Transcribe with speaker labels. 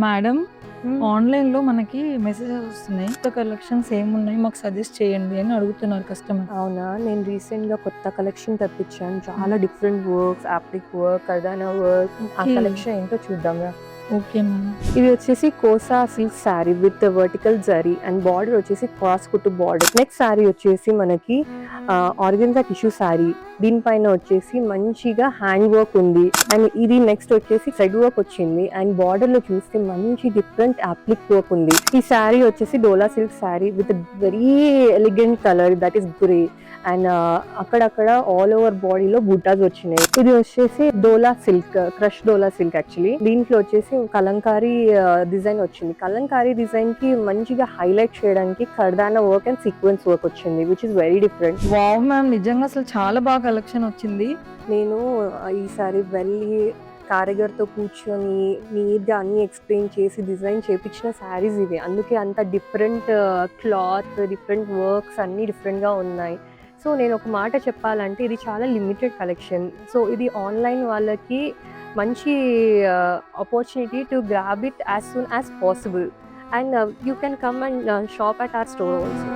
Speaker 1: Madam,
Speaker 2: హ్మ్.
Speaker 1: ఆన్‌లైన్‌లో మనకి మెసేజెస్ వస్తున్నాయి. కొత్త కలెక్షన్స్ ఏమున్నాయి మాకు సజెస్ట్ చేయండి అని అడుగుతున్నారు కస్టమర్.
Speaker 2: అవునా! నేను రీసెంట్‌గా కొత్త కలెక్షన్ తెప్పించాను. చాలా డిఫరెంట్ వర్క్స్, అప్లిక్ వర్క్, కర్దానా వర్క్. ఆ
Speaker 1: ఓకే.
Speaker 2: కలెక్షన్ ఏంటో చూద్దాం రా.
Speaker 1: Okay ma'am.
Speaker 2: ఇది వచ్చేసి Kosa silk sari with vertical zari and border వచ్చేసి క్రాస్ కుట్టు బార్డర్. నెక్స్ట్ శారీ వచ్చేసి మనకి ఆర్గెన్జా టిష్యూ శారీ. దీనిపైన వచ్చేసి మంచిగా హ్యాండ్ వర్క్ ఉంది అండ్ ఇది నెక్స్ట్ వచ్చేసి థ్రెడ్ వర్క్ వచ్చింది అండ్ బార్డర్ లో చూస్తే మంచి డిఫరెంట్ అప్లిక్ వర్క్ ఉంది. ఈ శారీ వచ్చేసి Dola silk sari with very elegant colour that is grey and అక్కడక్కడ ఆల్ ఓవర్ బాడీలో బూటాస్ వచ్చినాయి. ఇది వచ్చేసి Dola silk, crush Dola silk actually. దీంట్లో వచ్చేసి కలంకారీ డిజైన్ వచ్చింది. కలంకారీ డిజైన్ కి మంచిగా హైలైట్ చేయడానికి కర్దానా వర్క్ అండ్ సీక్వెన్స్ వర్క్ వచ్చింది which is very different.
Speaker 1: Wow ma'am, నిజంగా అసలు చాలా బాగా కలెక్షన్ వచ్చింది.
Speaker 2: నేను ఈసారి వెళ్ళి కారిగర్తో కూర్చొని నీట్గా అన్ని ఎక్స్ప్లెయిన్ చేసి డిజైన్ చేయించిన శారీస్ ఇవి. అందుకే అంత డిఫరెంట్ క్లాత్, డిఫరెంట్ వర్క్స్ అన్నీ డిఫరెంట్గా ఉన్నాయి. సో నేను ఒక మాట చెప్పాలంటే ఇది చాలా లిమిటెడ్ కలెక్షన్. సో ఇది ఆన్లైన్ వాళ్ళకి మంచి opportunity to grab it as soon as possible and you can come and shop at our store also.